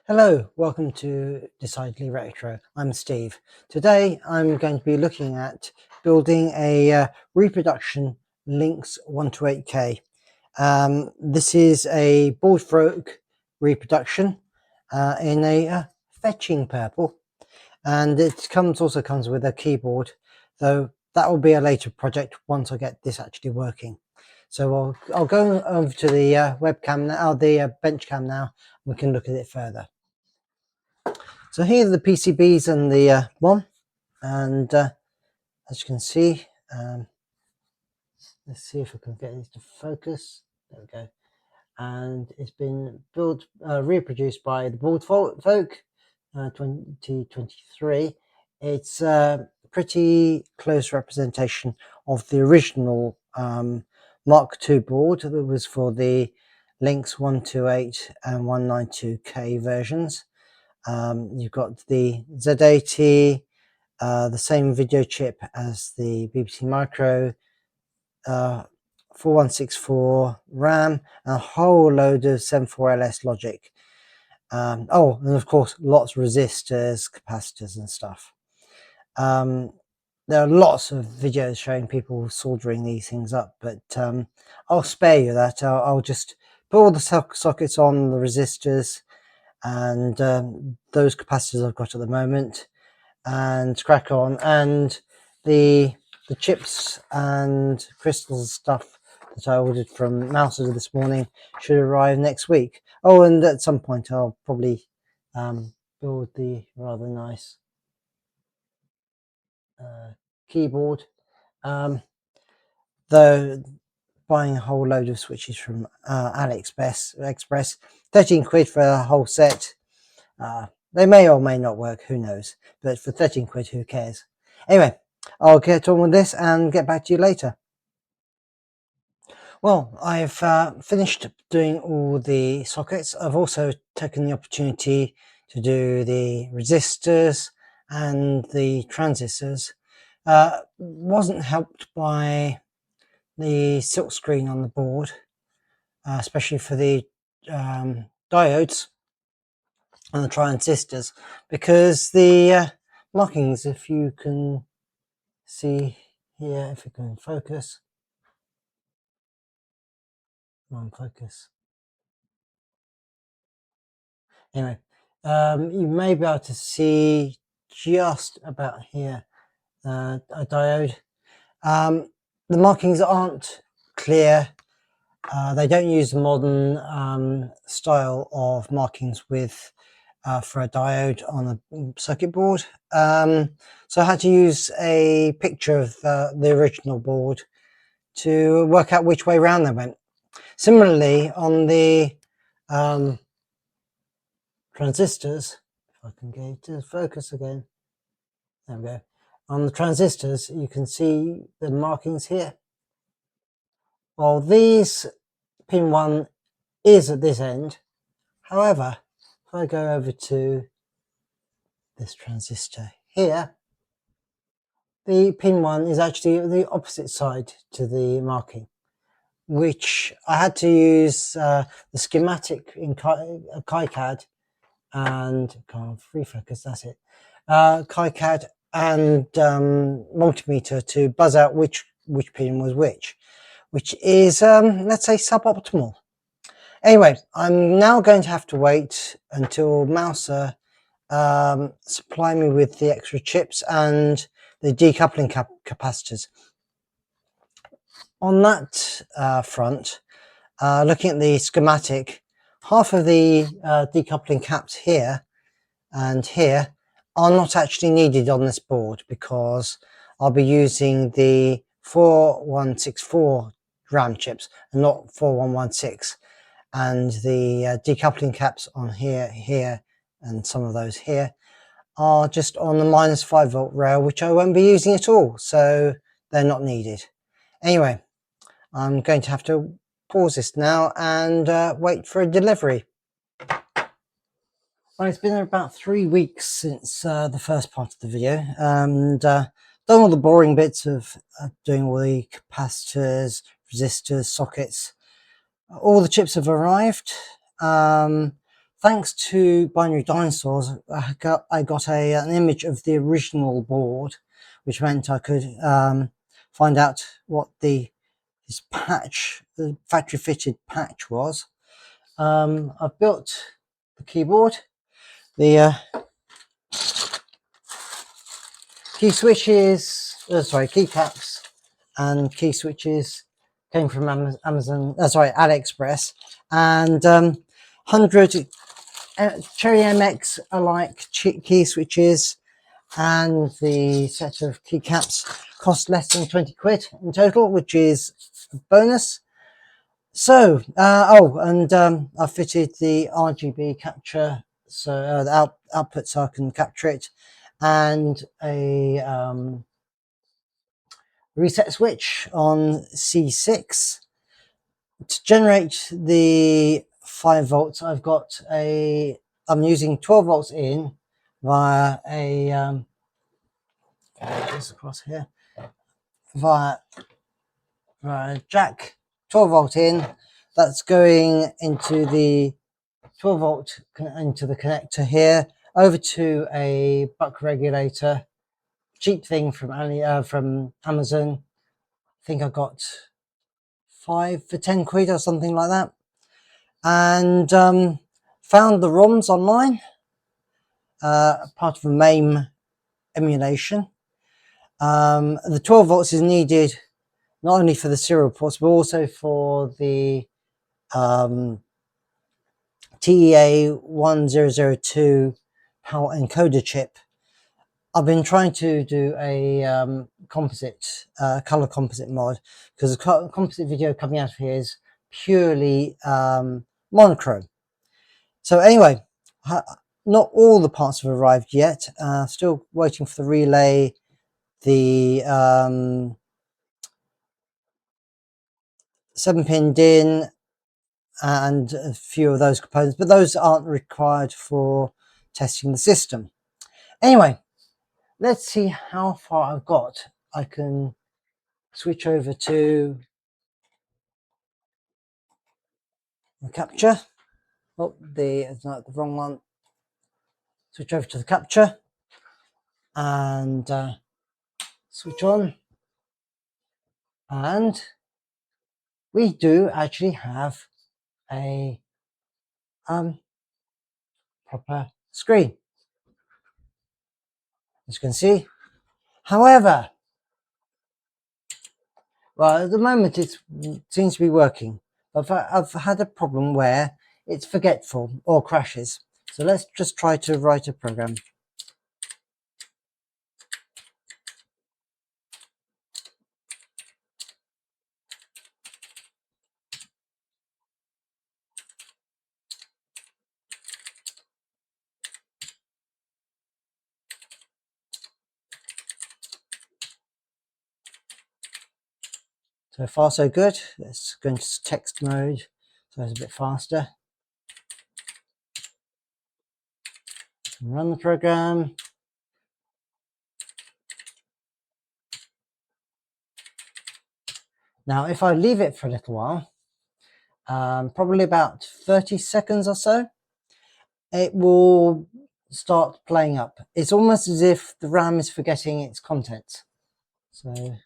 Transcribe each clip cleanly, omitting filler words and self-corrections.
Hello, welcome to Decidedly Retro. I'm Steve. Today I'm going to be looking at building a reproduction Lynx 128K. This is a board throat reproduction in a fetching purple, and it also comes with a keyboard, though that will be a later project once I get this actually working. So I'll go over to the webcam now, the bench cam now, and we can look at it further. So here are the PCBs and the one, and as you can see, let's see if I can get this to focus. There we go. And it's been reproduced by the Board Folk 2023. It's a pretty close representation of the original Mark II board that was for the Lynx 128 and 192K versions. You've got the Z80, the same video chip as the BBC Micro, 4164 RAM, and a whole load of 74LS logic. And of course, lots of resistors, capacitors, and stuff. There are lots of videos showing people soldering these things up, but I'll spare you that. I'll just put all the sockets on, the resistors, and those capacitors I've got at the moment, and crack on. And the chips and crystals stuff that I ordered from Mouser this morning should arrive next week. Oh, and at some point I'll probably build the rather nice keyboard, though buying a whole load of switches from AliExpress, 13 quid for a whole set. They may or may not work, who knows, but for 13 quid, who cares? Anyway, I'll get on with this and get back to you later. Well, I've finished doing all the sockets. I've also taken the opportunity to do the resistors and the transistors. Wasn't helped by the silk screen on the board, especially for the diodes and the transistors, because the markings, if you can see here, if you can focus, come on, focus. Anyway, you may be able to see just about here a diode. The markings aren't clear. They don't use the modern style of markings with for a diode on a circuit board. So I had to use a picture of the original board to work out which way round they went. Similarly, on the transistors, if I can get to focus again, there we go. On the transistors, you can see the markings here. Well, pin 1 is at this end. However, if I go over to this transistor here, the pin 1 is actually the opposite side to the marking, which I had to use the schematic in KiCad and refocus, that's it. KiCad and multimeter to buzz out which pin was which is let's say suboptimal. Anyway, I'm now going to have to wait until Mouser supply me with the extra chips and the decoupling capacitors. On that front, looking at the schematic, half of the decoupling caps here and here are not actually needed on this board because I'll be using the 4164 RAM chips and not 4116, and the decoupling caps on here and some of those here are just on the -5 volt rail, which I won't be using at all, so they're not needed. Anyway, I'm going to have to pause this now and wait for a delivery. Well, it's been about 3 weeks since the first part of the video, and done all the boring bits of doing all the capacitors, resistors, sockets. All the chips have arrived. Thank thanks to Binary Dinosaurs, I got an image of the original board, which meant I could find out what this patch, the factory fitted patch was. I've built the keyboard, the key switches, keycaps and key switches came from AliExpress, and 100 Cherry MX alike key switches and the set of keycaps cost less than 20 quid in total, which is a bonus. So, I fitted the RGB capture, so the output, so I can capture it, and a reset switch on C6 to generate the 5 volts. I'm using 12 volts in via a this across here via jack, 12 volt in. That's going into the 12 volt into the connector here, over to a buck regulator, cheap thing from Amazon. I think I got 5 for 10 quid or something like that, and found the ROMs online, part of a MAME emulation. The 12 volts is needed not only for the serial ports, but also for the TEA 1002 power encoder chip. I've been trying to do a color composite mod, because the composite video coming out of here is purely monochrome. So anyway, not all the parts have arrived yet. Still waiting for the relay, the 7-pin DIN, and a few of those components, but those aren't required for testing the system. Anyway, let's see how far I've got. I can switch over to the capture. Oh, it's not the wrong one. Switch over to the capture and switch on, and we do actually have a proper screen, as you can see. However, well, at the moment it seems to be working. I've had a problem where it's forgetful or crashes. So let's just try to write a program. So far so good. Let's go into text mode, so it's a bit faster. Run the program. Now if I leave it for a little while, probably about 30 seconds or so, it will start playing up. It's almost as if the RAM is forgetting its contents. So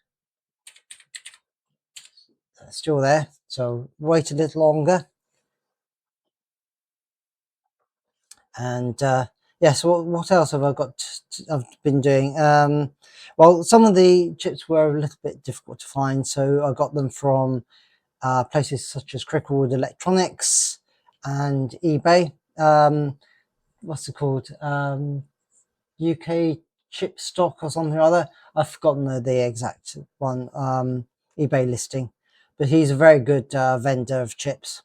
that's still there, so wait a little longer. And yeah, so what else have I got? I've been doing, well, some of the chips were a little bit difficult to find, so I got them from places such as Cricklewood Electronics and eBay. What's it called? UK chip stock or something or other. I've forgotten the exact one, eBay listing, but he's a very good vendor of chips.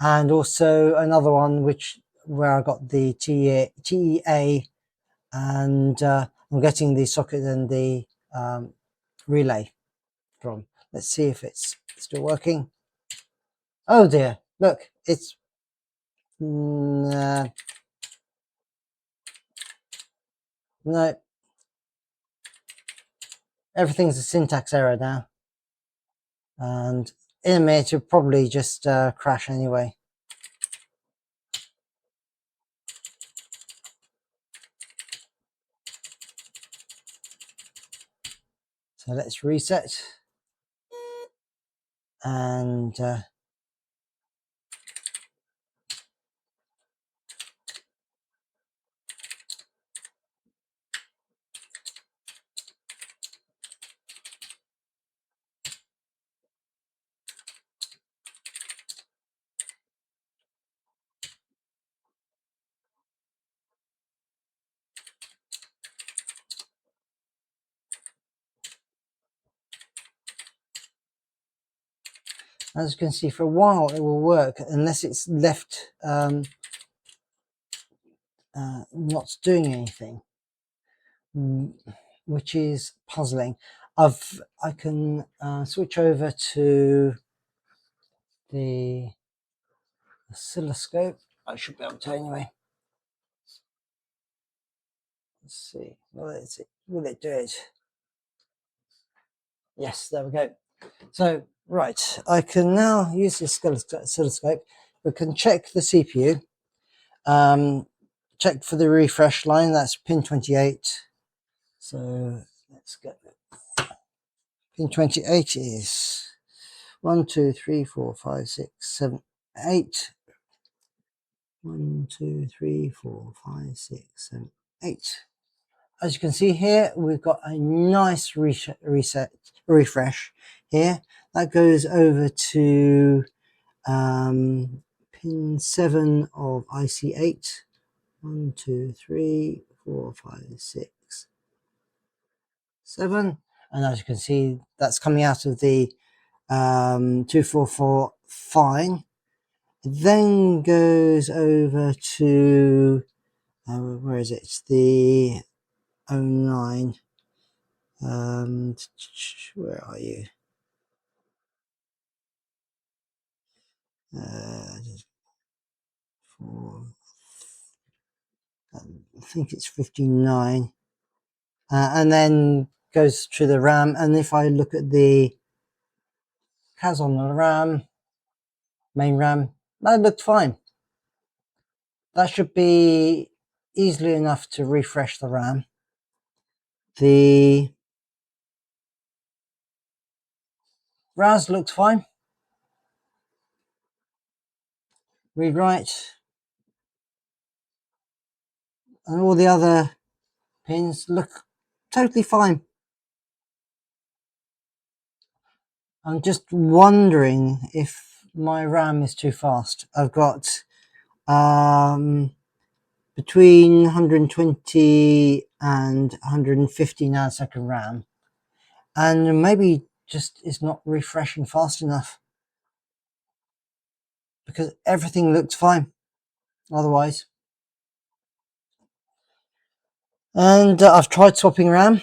And also another one where I got the TEA, and I'm getting the socket and the relay from. Let's see if it's still working. Oh dear, look, it's no, everything's a syntax error now, and in a minute it'll probably just crash anyway. So let's reset. And as you can see, for a while it will work unless it's left not doing anything, which is puzzling. I can switch over to the oscilloscope. I should be able to anyway. Let's see. Will it do it? Yes, there we go. So, right, I can now use the oscilloscope. We can check the CPU. Check for the refresh line. That's pin 28. So let's get it. Pin 28 is 1, 2, 3, 4, 5, 6, 7, 8. 1, 2, 3, 4, 5, 6, 7, 8. As you can see here, we've got a nice refresh here. That goes over to pin 7 of IC8. 1, 2, 3, 4, 5, 6, 7. And as you can see, that's coming out of the 244 fine. It then goes over to, where is it? It's the 09. Where are you? I think it's 59. And then goes to the RAM. And if I look at the CAS on the RAM, main RAM, that looked fine. That should be easily enough to refresh the RAM. The RAS looks fine. Read write. And all the other pins look totally fine. I'm just wondering if my RAM is too fast. I've got between 120 and 150 nanosecond RAM, and maybe just is not refreshing fast enough, because everything looks fine otherwise. And I've tried swapping RAM,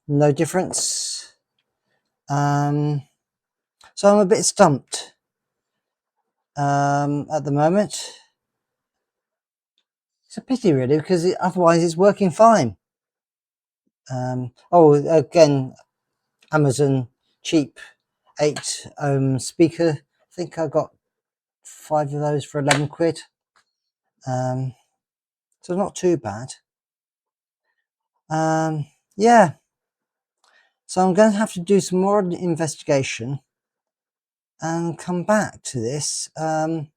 no difference. So I'm a bit stumped at the moment. It's a pity really, because otherwise it's working fine. Oh, again, Amazon cheap 8 ohm speaker. I think I got 5 of those for 11 quid. So not too bad. Yeah. So I'm going to have to do some more investigation and come back to this. I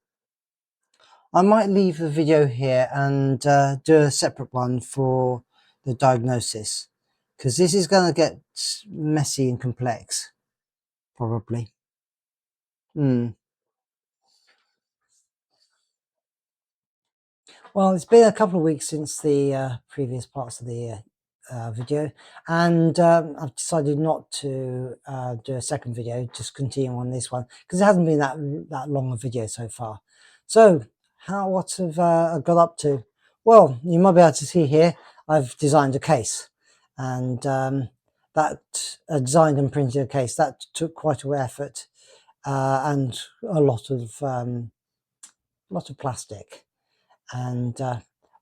might leave the video here and do a separate one for the diagnosis, because this is going to get messy and complex, probably. Well, it's been a couple of weeks since the previous parts of the video, and I've decided not to do a second video, just continue on this one, because it hasn't been that long a video so far. So, what have I got up to? Well, you might be able to see here, I've designed a case, and designed and printed a case. That took quite a effort and a lot of plastic. And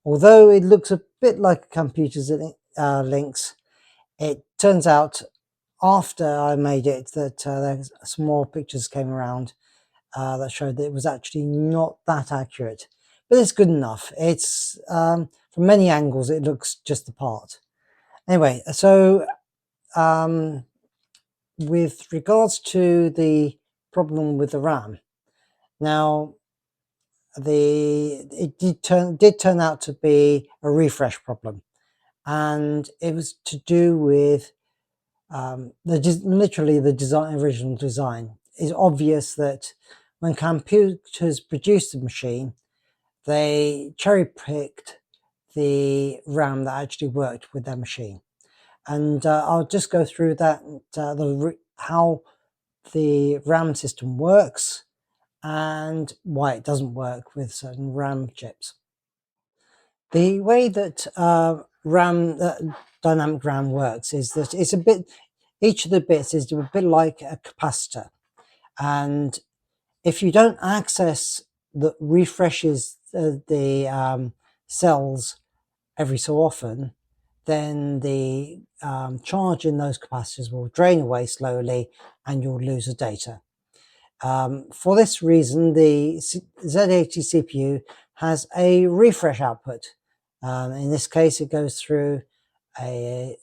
although it looks a bit like Camputers Lynx, it turns out after I made it that some more pictures came around that showed that it was actually not that accurate, but it's good enough. It's from many angles it looks just the part. Anyway, so with regards to the problem with the RAM, now it did turn out to be a refresh problem, and it was to do with literally the original design. It's obvious that when Camputers produced the machine, they cherry-picked the RAM that actually worked with their machine. And I'll just go through that, how the RAM system works and why it doesn't work with certain RAM chips. The way that dynamic RAM works is that it's a bit, each of the bits is a bit like a capacitor, and if you don't access the refreshes the cells every so often, then the charge in those capacitors will drain away slowly and you'll lose the data. For this reason, the Z80 CPU has a refresh output. In this case, it goes through a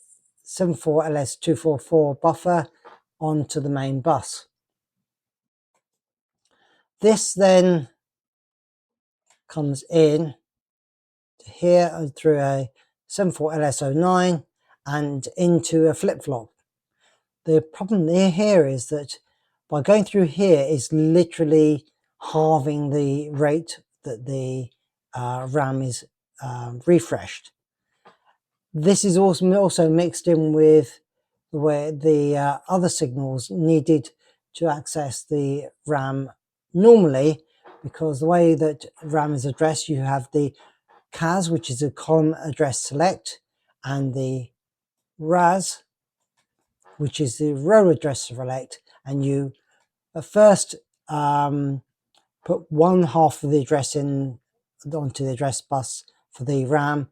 74LS244 buffer onto the main bus. This then comes in to here through a 74LS09 and into a flip-flop. The problem here is that by going through here is literally halving the rate that the RAM is refreshed. This is also mixed in with where the other signals needed to access the RAM normally, because the way that RAM is addressed, you have the CAS, which is a column address select, and the RAS, which is the row address select, and you first put one half of the address in onto the address bus for the RAM,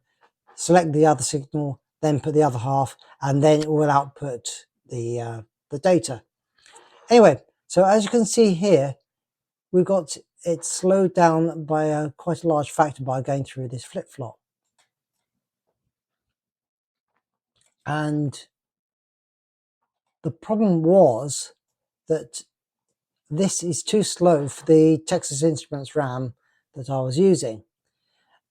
select the other signal, then put the other half, and then it will output the data. Anyway, so as you can see here, we've got it slowed down by quite a large factor by going through this flip-flop. And the problem was that this is too slow for the Texas Instruments RAM that I was using.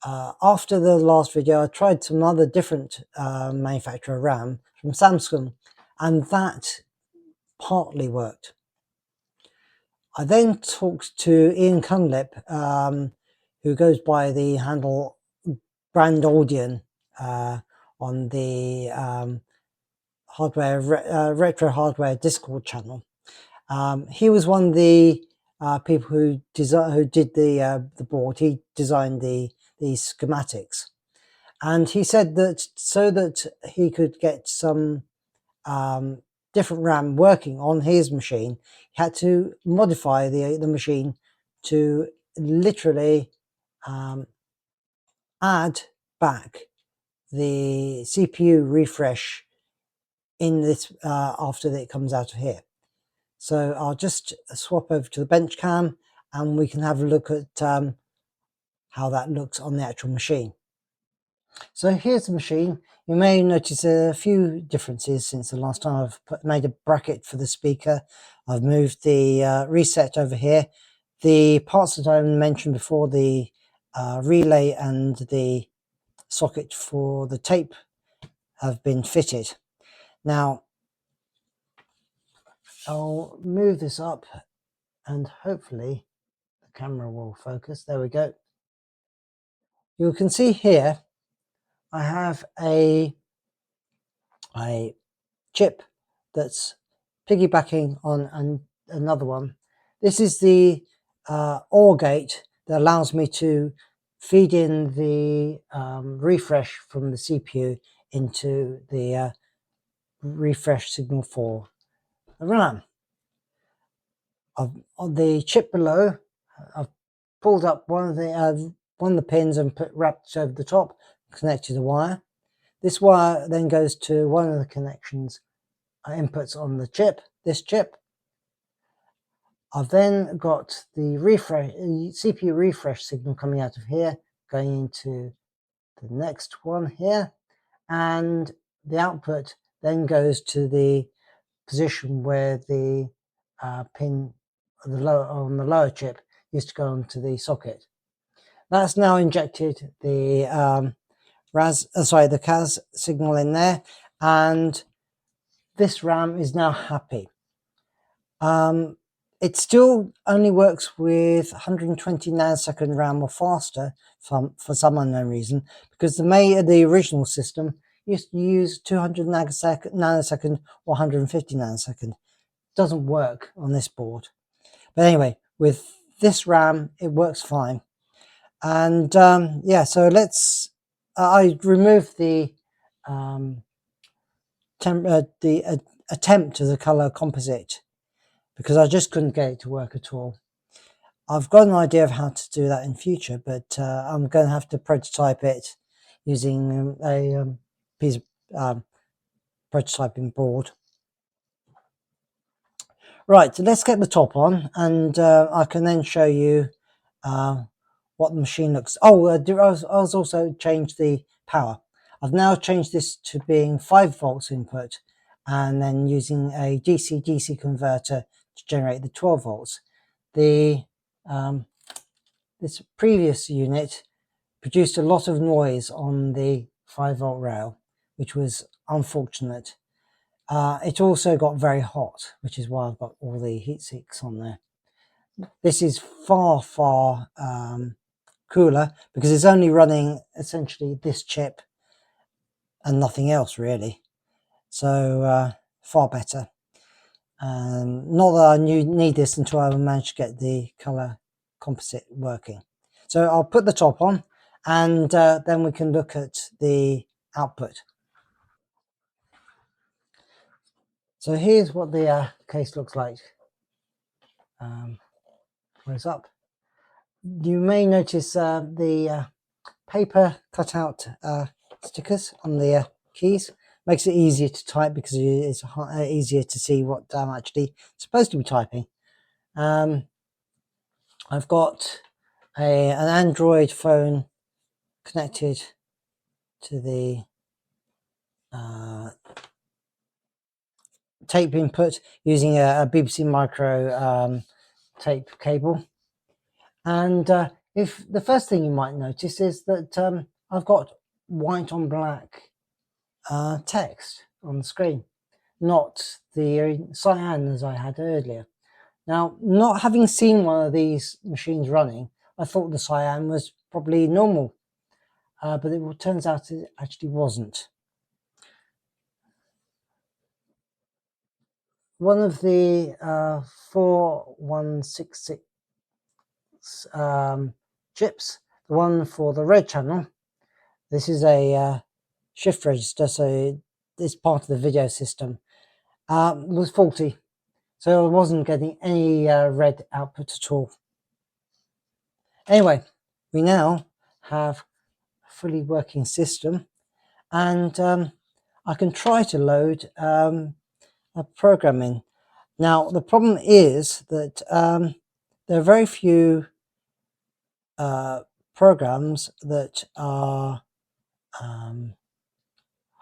After the last video, I tried some other different manufacturer RAM from Samsung, and that partly worked. I then talked to Ian Cunlip, who goes by the handle Brandoldian on the retro hardware Discord channel. He was one of the people who did the board. He designed these schematics, and he said that so that he could get some different RAM working on his machine, he had to modify the machine to literally add back the CPU refresh in this after it comes out of here. So I'll just swap over to the bench cam and we can have a look at how that looks on the actual machine. So here's the machine. You may notice a few differences since the last time. I've made a bracket for the speaker. I've moved the reset over here. The parts that I mentioned before, the relay and the socket for the tape, have been fitted. Now, I'll move this up and hopefully the camera will focus. There we go. You can see here I have a chip that's piggybacking on another one. This is the OR gate that allows me to feed in the refresh from the CPU into the refresh signal for the RAM. On the chip below, I've pulled up one of the pins and wrapped it over the top, connected a wire. This wire then goes to one of the connections inputs on the chip, this chip. I've then got the CPU refresh signal coming out of here, going into the next one here, and the output then goes to the position where the pin on the lower chip used to go onto the socket. That's now injected the the CAS signal in there, and this RAM is now happy. It still only works with 120 nanosecond RAM or faster for some unknown reason, because the original system used to use 200 nanosecond or 150 nanosecond. It doesn't work on this board. But anyway, with this RAM, it works fine. And yeah, so let's. I removed the attempt to the color composite because I just couldn't get it to work at all. I've got an idea of how to do that in future, but I'm going to have to prototype it using a piece of prototyping board. Right, so let's get the top on, and I can then show you what the machine looks. Oh, I was also changed the power. I've now changed this to being 5 volts input, and then using a DC-DC converter to generate the 12 volts. The this previous unit produced a lot of noise on the 5-volt rail, which was unfortunate. It also got very hot, which is why I've got all the heat sinks on there. This is far cooler because it's only running essentially this chip and nothing else really. So far better. Not that I need this until I manage to get the color composite working. So I'll put the top on, and then we can look at the output. So here's what the case looks like. Close up. You may notice the paper cutout stickers on the keys. Makes it easier to type because it's easier to see what I'm actually supposed to be typing. I've got an Android phone connected to the tape input using a BBC Micro tape cable. And if the first thing you might notice is that I've got white on black text on the screen, not the cyan as I had earlier. Now, not having seen one of these machines running, I thought the cyan was probably normal, but it turns out it actually wasn't. One of the 4166 chips, the one for the red channel, this is a shift register, so this part of the video system was faulty. So I wasn't getting any red output at all. Anyway, we now have a fully working system, and I can try to load a program in. Now, the problem is that there are very few programs that are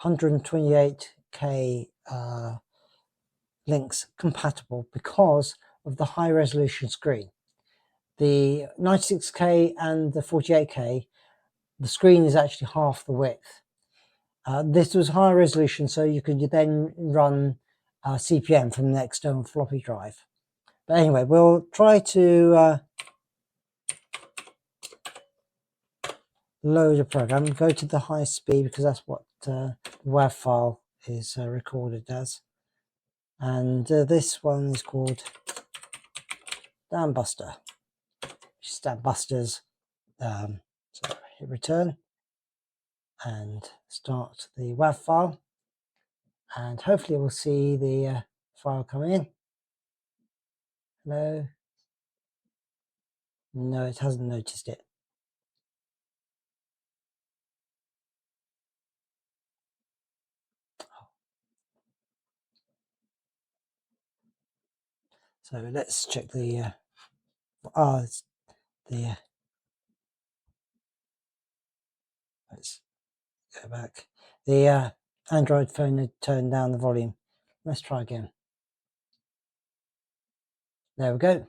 128K Lynx compatible because of the high resolution screen. The 96K and the 48K, the screen is actually half the width. This was higher resolution, so you could then run CPM from the external floppy drive. But anyway, we'll try to load a program. Go to the high speed because that's what the WAV file is recorded as. And this one is called Dambuster. Just Dambusters. So hit return and start the WAV file, and hopefully we'll see the file come in. Hello. No, it hasn't noticed it. So let's check the it's the let's go back. The Android phone had turned down the volume. Let's try again. There we go.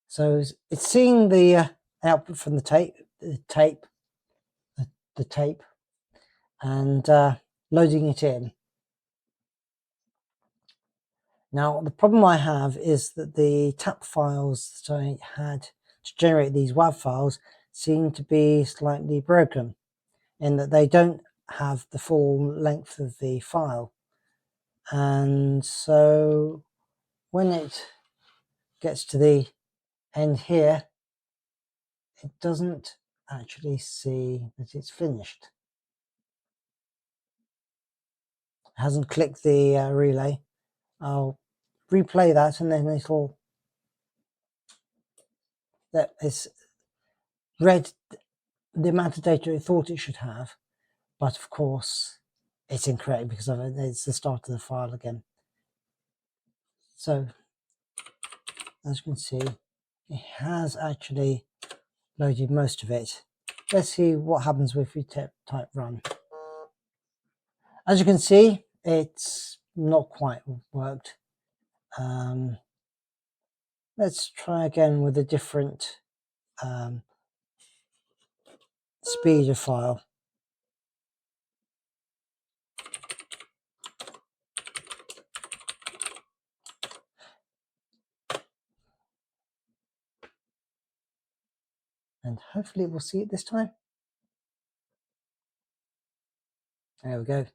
So it's seeing the output from the tape, and loading it in. Now, the problem I have is that the tap files that I had to generate these WAV files seem to be slightly broken, in that they don't have the full length of the file. And so when it gets to the end here, it doesn't actually see that it's finished. It hasn't clicked the relay. I'll replay that, and then it'll, that it's read the amount of data it thought it should have, but of course it's incorrect because of it. It's the start of the file again. So as you can see, it has actually loaded most of it. Let's see what happens if we type run. As you can see, it's not quite worked. Let's try again with a different speed of file. And hopefully we'll see it this time. There we go.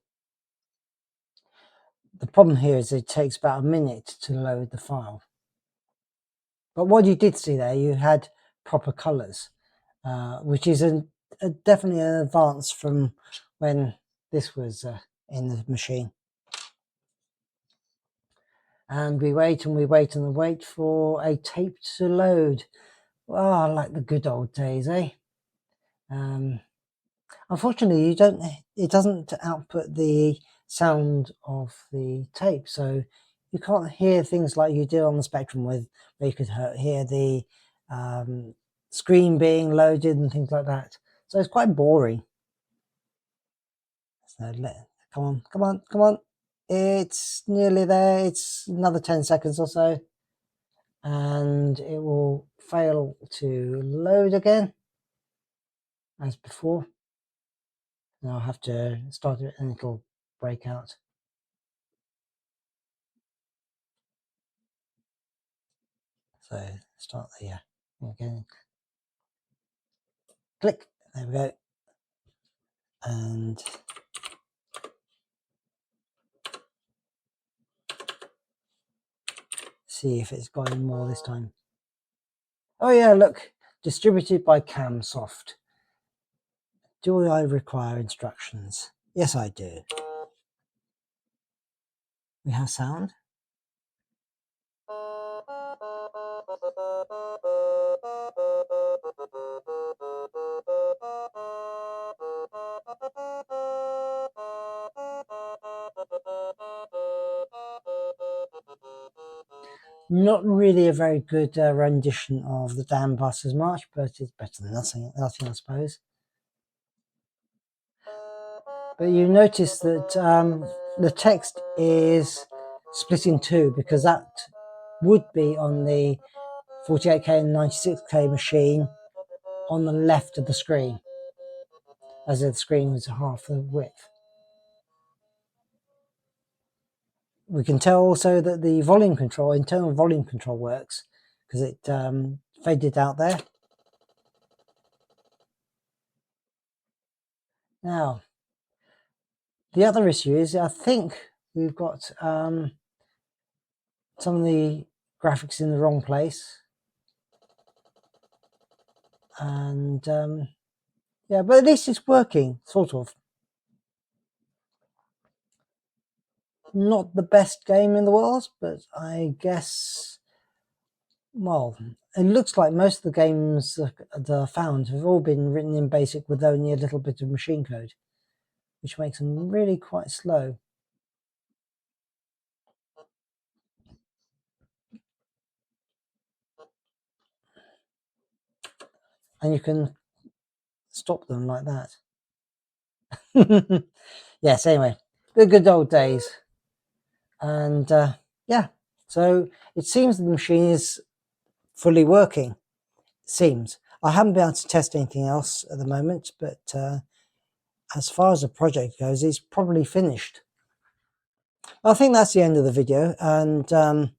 The problem here is it takes about a minute to load the file. But what you did see there, you had proper colors, which is definitely an advance from when this was in the machine. And we wait and we wait and we wait for a tape to load. Oh, like the good old days, eh? Unfortunately, it doesn't output the sound of the tape, so you can't hear things like you did on the Spectrum, where you could hear the screen being loaded and things like that. So it's quite boring. So come on, come on, come on. It's nearly there. It's another 10 seconds or so, and it will fail to load again as before. Now I'll have to start it and it'll break out. So start there again. Click. There we go. And see if it's got any more this time. Oh yeah, look. Distributed by Camsoft. Do I require instructions? Yes, I do. We have sound. Not really a very good rendition of the Damn Busters March, but it's better than nothing, I suppose. But you notice that the text is split in two, because that would be on the 48K and 96K machine on the left of the screen, as if the screen was half the width. We can tell also that the volume control, internal volume control, works, because it faded out there. Now, the other issue is I think we've got some of the graphics in the wrong place. And yeah, but at least it's working, sort of. Not the best game in the world, but I guess, well, it looks like most of the games that are found have all been written in BASIC with only a little bit of machine code, which makes them really quite slow. And you can stop them like that. Yes, anyway, the good old days. And yeah, So it seems the machine is fully working. Seems. I haven't been able to test anything else at the moment, but as far as the project goes, it's probably finished. I think that's the end of the video, and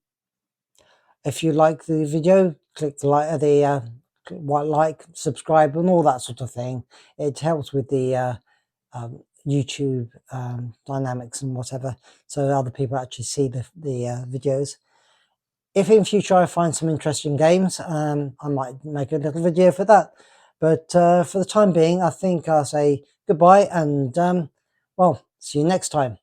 if you like the video, click the like, subscribe, and all that sort of thing. It helps with the YouTube dynamics and whatever, so other people actually see the videos. If in future I find some interesting games, I might make a little video for that. But for the time being, I think I'll say goodbye and, well, see you next time.